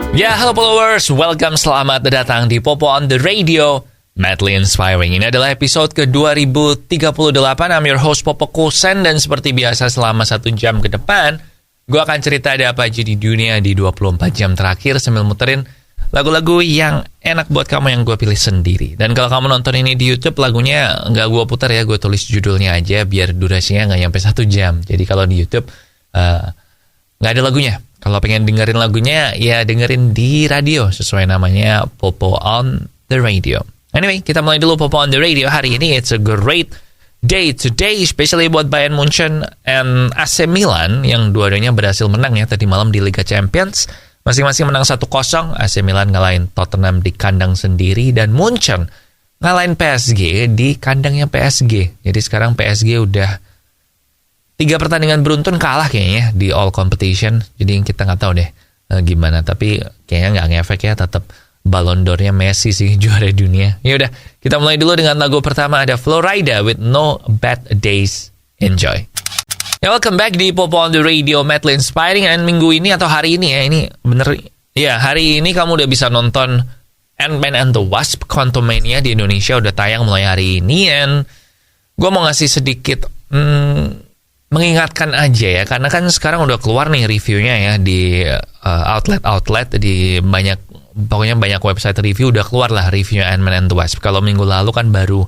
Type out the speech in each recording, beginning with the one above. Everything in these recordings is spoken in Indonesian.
Ya, halo followers, welcome, selamat datang di Popo on the Radio, Madly Inspiring. Ini adalah episode ke-2038, I'm your host Popo Kosen, dan seperti biasa selama 1 jam ke depan, gue akan cerita ada apa aja di dunia di 24 jam terakhir sambil muterin lagu-lagu yang enak buat kamu yang gue pilih sendiri. Dan kalau kamu nonton ini di YouTube, lagunya nggak gue putar ya, gue tulis judulnya aja biar durasinya nggak nyampe 1 jam. Jadi kalau di YouTube, nggak ada lagunya. Kalau pengen dengerin lagunya, ya dengerin di radio sesuai namanya Popo on the Radio. Anyway, kita mulai dulu Popo on the Radio hari ini. It's a great day today, especially buat Bayern Munchen and AC Milan yang dua-duanya berhasil menang ya tadi malam di Liga Champions. Masing-masing menang 1-0. AC Milan ngalahin Tottenham di kandang sendiri dan Munchen ngalahin PSG di kandangnya PSG. Jadi sekarang PSG udah 3 pertandingan beruntun kalah kayaknya di all competition. Jadi kita nggak tahu deh gimana. Tapi kayaknya nggak ngefek ya. Tetap Ballon d'Or-nya Messi sih juara dunia. Ya udah, kita mulai dulu dengan lagu pertama, ada Florida with No Bad Days. Enjoy. Ya, welcome back di Popo on the Radio, Madly Inspiring. And minggu ini atau hari ini ya, ini bener. Ya, hari ini kamu udah bisa nonton Ant-Man and the Wasp Quantumania di Indonesia. Udah tayang mulai hari ini. And gue mau ngasih sedikit mengingatkan aja ya, karena kan sekarang udah keluar nih reviewnya ya di outlet di pokoknya banyak website review udah keluar lah reviewnya Ant-Man and the Wasp. Kalau minggu lalu kan baru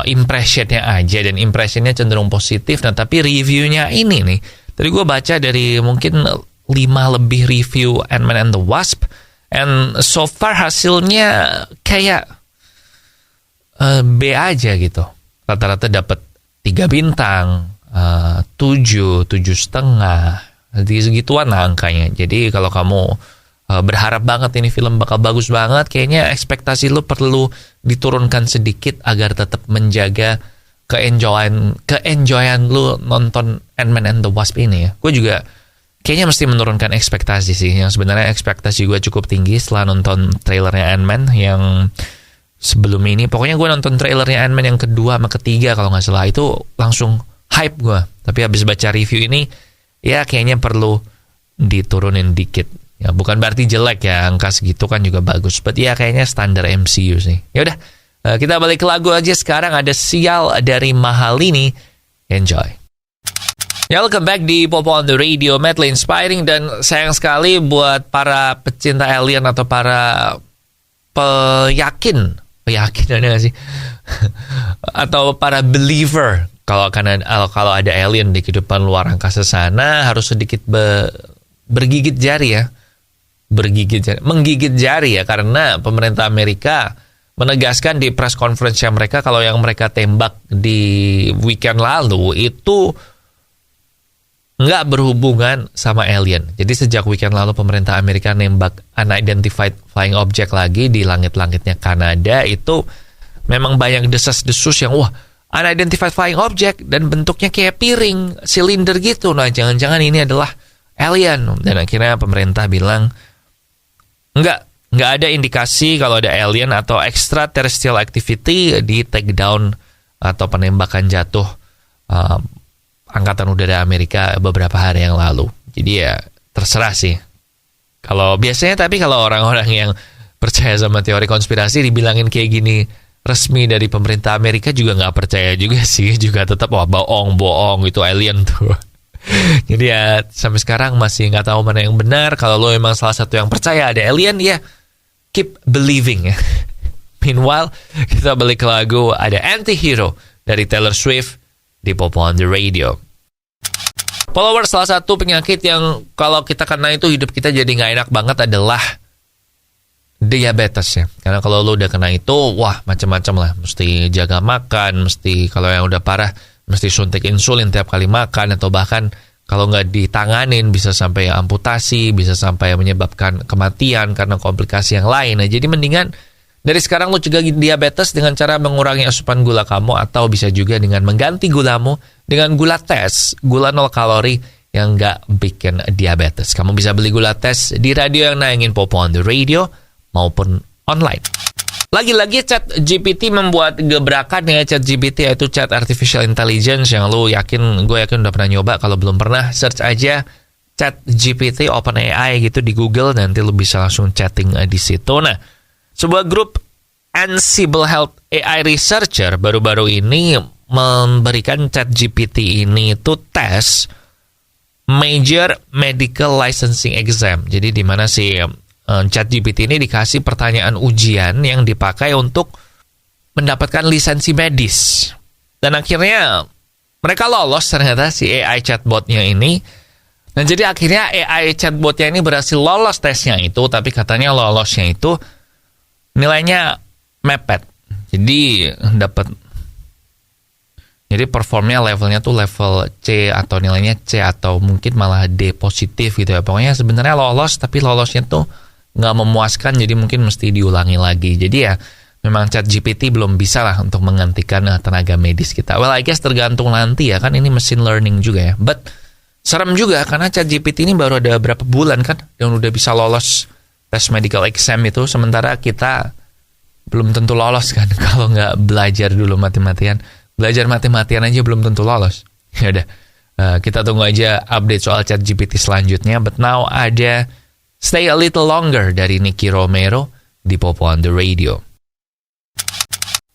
impressionnya aja, dan impressionnya cenderung positif. Nah tapi reviewnya ini nih, tadi gue baca dari mungkin 5 lebih review Ant-Man and the Wasp, and so far hasilnya kayak B aja gitu. Rata-rata dapat 3 bintang, 7,5, jadi segituan lah angkanya. Jadi kalau kamu berharap banget ini film bakal bagus banget, kayaknya ekspektasi lu perlu diturunkan sedikit agar tetap menjaga keenjoyan lu nonton Ant-Man and the Wasp ini ya. Gue juga kayaknya mesti menurunkan ekspektasi sih. Yang sebenarnya ekspektasi gue cukup tinggi setelah nonton trailernya Ant-Man yang sebelum ini. Pokoknya gue nonton trailernya Ant-Man yang kedua sama ketiga kalau nggak salah, itu langsung hype gue. Tapi habis baca review ini, ya kayaknya perlu diturunin dikit. Ya bukan berarti jelek ya, angka segitu kan juga bagus. But ya kayaknya standar MCU sih. Ya udah, kita balik ke lagu aja sekarang. Ada Sial dari Mahalini. Enjoy. Ya, welcome back di Popo on the Radio, Madly Inspiring. Dan sayang sekali buat para pecinta alien atau para peyakin ada nggak sih? Atau para believer. Kalau ada alien di kehidupan luar angkasa sana, harus sedikit menggigit jari ya, karena pemerintah Amerika menegaskan di press conference mereka kalau yang mereka tembak di weekend lalu itu nggak berhubungan sama alien. Jadi sejak weekend lalu pemerintah Amerika nembak unidentified flying object lagi di langit-langitnya Kanada, itu memang banyak desas-desus yang unidentified flying object dan bentuknya kayak piring, silinder gitu. Nah, jangan-jangan ini adalah alien. Dan akhirnya pemerintah bilang nggak ada indikasi kalau ada alien atau extraterrestrial activity di takedown atau penembakan jatuh Angkatan Udara Amerika beberapa hari yang lalu. Jadi ya terserah sih. Kalau biasanya, tapi kalau orang-orang yang percaya sama teori konspirasi dibilangin kayak gini resmi dari pemerintah Amerika juga nggak percaya juga sih, juga tetap bohong itu alien tuh. Jadi ya sampai sekarang masih nggak tahu mana yang benar. Kalau lo emang salah satu yang percaya ada alien, ya keep believing ya. Meanwhile, kita balik ke lagu, ada Anti-Hero dari Taylor Swift di Popo on the Radio. Followers, salah satu penyakit yang kalau kita kena itu hidup kita jadi nggak enak banget adalah diabetes ya. Karena kalau lo udah kena itu, macam-macam lah. Mesti jaga makan, mesti kalau yang udah parah mesti suntik insulin tiap kali makan, atau bahkan kalau nggak ditanganin bisa sampai amputasi, bisa sampai menyebabkan kematian karena komplikasi yang lain. Nah, jadi mendingan dari sekarang lo cegah diabetes dengan cara mengurangi asupan gula kamu, atau bisa juga dengan mengganti gulamu dengan gula tes, gula 0 kalori yang nggak bikin diabetes. Kamu bisa beli gula tes di radio yang nayangin Popo on the Radio maupun online. Lagi-lagi ChatGPT membuat gebrakan ya. ChatGPT yaitu Chat Artificial Intelligence yang gue yakin udah pernah nyoba. Kalau belum pernah, search aja ChatGPT, OpenAI gitu di Google, nanti lo bisa langsung chatting di situ. Nah, sebuah grup Ansible Health AI Researcher baru-baru ini memberikan ChatGPT ini itu tes Major Medical Licensing Exam. Jadi di mana si ChatGPT ini dikasih pertanyaan ujian yang dipakai untuk mendapatkan lisensi medis. Dan akhirnya mereka lolos ternyata si AI chatbotnya ini. Dan jadi akhirnya AI chatbotnya ini berhasil lolos tesnya itu, tapi katanya lolosnya itu nilainya mepet. Jadi performnya levelnya tuh level C atau nilainya C atau mungkin malah D positif gitu ya. Pokoknya sebenarnya lolos, tapi lolosnya tuh nggak memuaskan, jadi mungkin mesti diulangi lagi. Jadi ya memang ChatGPT belum bisa lah untuk menggantikan tenaga medis kita. Well, I guess tergantung nanti ya, kan ini machine learning juga ya. But serem juga karena ChatGPT ini baru ada berapa bulan kan yang udah bisa lolos tes medical exam itu, sementara kita belum tentu lolos kan kalau nggak belajar dulu mati-matian. Belajar mati-matian aja belum tentu lolos. Ya udah, kita tunggu aja update soal ChatGPT selanjutnya. But now ada Stay a Little Longer dari Nicky Romero di Popo on the Radio.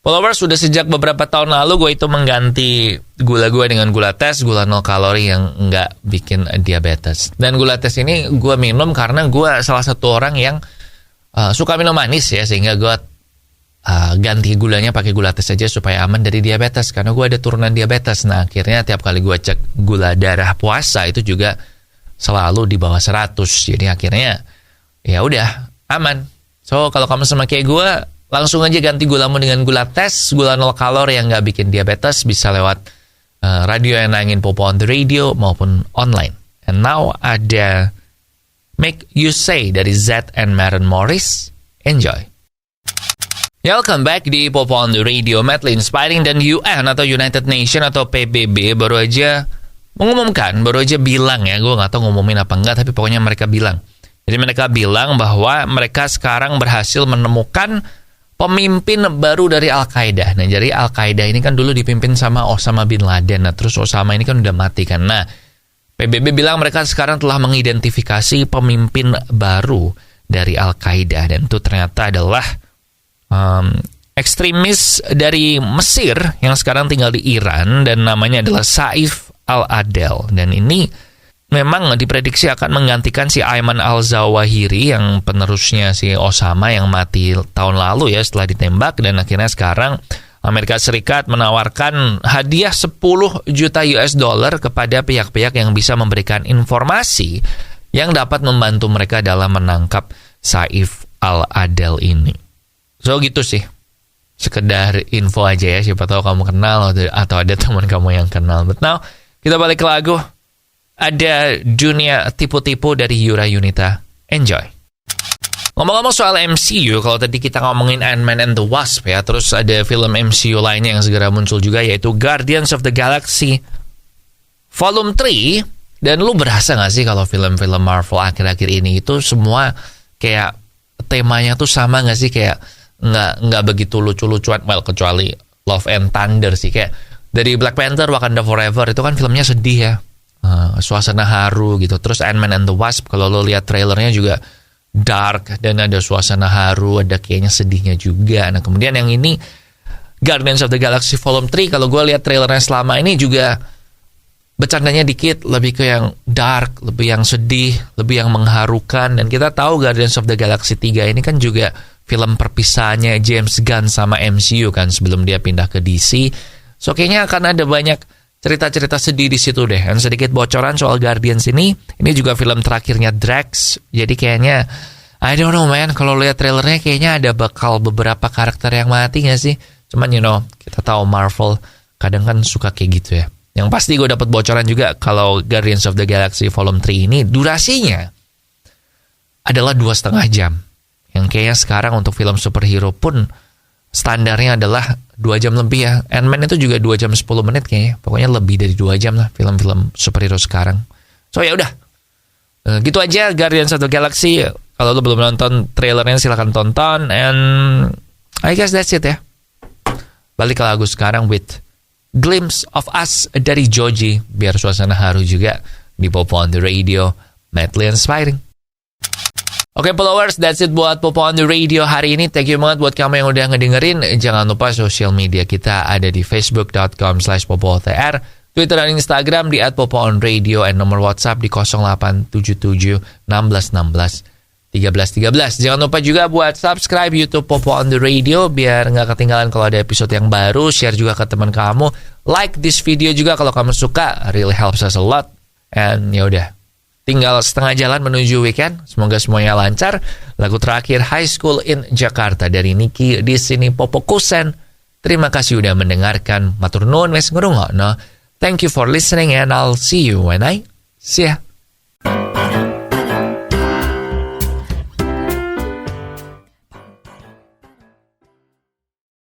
Followers, sudah sejak beberapa tahun lalu gue itu mengganti gula gue dengan gula tes, gula 0 kalori yang nggak bikin diabetes. Dan gula tes ini gue minum karena gue salah satu orang yang suka minum manis ya, sehingga gue ganti gulanya pakai gula tes aja supaya aman dari diabetes, karena gue ada turunan diabetes. Nah akhirnya tiap kali gue cek gula darah puasa itu juga selalu di bawah 100. Jadi akhirnya ya udah aman. So kalau kamu sama kayak gue, langsung aja ganti gulamu dengan gula tes, gula 0 kalori yang nggak bikin diabetes, bisa lewat radio yang nangin Popo on the Radio maupun online. And now ada Make You Say dari Z and Maren Morris. Enjoy. Ya, welcome back di Popo on the Radio. Medley Inspiring dan UN atau United Nation atau PBB baru aja mengumumkan, baru aja bilang ya, gue nggak tahu ngumumin apa enggak, tapi pokoknya mereka bilang. Jadi mereka bilang bahwa mereka sekarang berhasil menemukan pemimpin baru dari Al-Qaeda. Nah, jadi Al-Qaeda ini kan dulu dipimpin sama Osama bin Laden. Nah, terus Osama ini kan udah mati kan. Nah, PBB bilang mereka sekarang telah mengidentifikasi pemimpin baru dari Al-Qaeda. Dan itu ternyata adalah ekstremis dari Mesir yang sekarang tinggal di Iran. Dan namanya adalah Saif al-Adel. Dan ini memang diprediksi akan menggantikan si Ayman al-Zawahiri yang penerusnya si Osama yang mati tahun lalu ya setelah ditembak. Dan akhirnya sekarang Amerika Serikat menawarkan hadiah 10 juta US dollar kepada pihak-pihak yang bisa memberikan informasi yang dapat membantu mereka dalam menangkap Saif al-Adel ini. So gitu sih, sekedar info aja ya, siapa tahu kamu kenal atau ada teman kamu yang kenal. But now kita balik ke lagu. Ada Dunia Tipu-Tipu dari Yura Yunita. Enjoy. Ngomong-ngomong soal MCU, kalau tadi kita ngomongin Ant-Man and the Wasp ya, terus ada film MCU lainnya yang segera muncul juga, yaitu Guardians of the Galaxy Volume 3. Dan lu berasa gak sih kalau film-film Marvel akhir-akhir ini itu semua kayak temanya tuh sama gak sih? Kayak nggak begitu lucu-lucuan, well kecuali Love and Thunder sih. Kayak dari Black Panther Wakanda Forever itu kan filmnya sedih ya, suasana haru gitu. Terus Ant-Man and the Wasp kalau lo lihat trailernya juga dark dan ada suasana haru, ada kayaknya sedihnya juga. Nah kemudian yang ini Guardians of the Galaxy Volume 3, kalau gue lihat trailernya selama ini juga bercandanya dikit, lebih ke yang dark, lebih yang sedih, lebih yang mengharukan. Dan kita tahu Guardians of the Galaxy 3 ini kan juga film perpisahannya James Gunn sama MCU kan sebelum dia pindah ke DC. So kayaknya akan ada banyak cerita-cerita sedih di situ deh. Dan sedikit bocoran soal Guardians ini juga film terakhirnya Drax. Jadi kayaknya I don't know man, kalau lihat trailernya kayaknya ada bakal beberapa karakter yang mati gak sih? Cuman kita tahu Marvel kadang kan suka kayak gitu ya. Yang pasti gue dapat bocoran juga kalau Guardians of the Galaxy Volume 3 ini durasinya adalah 2,5 jam. Yang kayaknya sekarang untuk film superhero pun standarnya adalah 2 jam lebih ya. Ant-Man itu juga 2 jam 10 menit kayaknya. Pokoknya lebih dari 2 jam lah film-film superhero sekarang. So ya udah. Gitu aja Guardians of the Galaxy. Kalau lo belum nonton trailernya silahkan tonton. And I guess that's it ya. Balik ke lagu sekarang with Glimpse of Us dari Joji. Biar suasana haru juga di Popo on the Radio. madly inspiring. Oke followers, that's it buat Popo on the Radio hari ini. Thank you banget buat kamu yang udah ngedengerin. Jangan lupa sosial media kita ada di facebook.com/popotr, Twitter dan Instagram di @popoonradio, and nomor WhatsApp di 0877 1616 1313. Jangan lupa juga buat subscribe YouTube Popo on the Radio biar nggak ketinggalan kalau ada episode yang baru. Share juga ke teman kamu. Like this video juga kalau kamu suka, really helps us a lot. And yaudah, tinggal setengah jalan menuju weekend. Semoga semuanya lancar. Lagu terakhir High School in Jakarta dari Niki. Di sini Popo Kusen. Terima kasih udah mendengarkan. Matur nuwun wes ngrungokno. Thank you for listening and I'll see you when I see ya.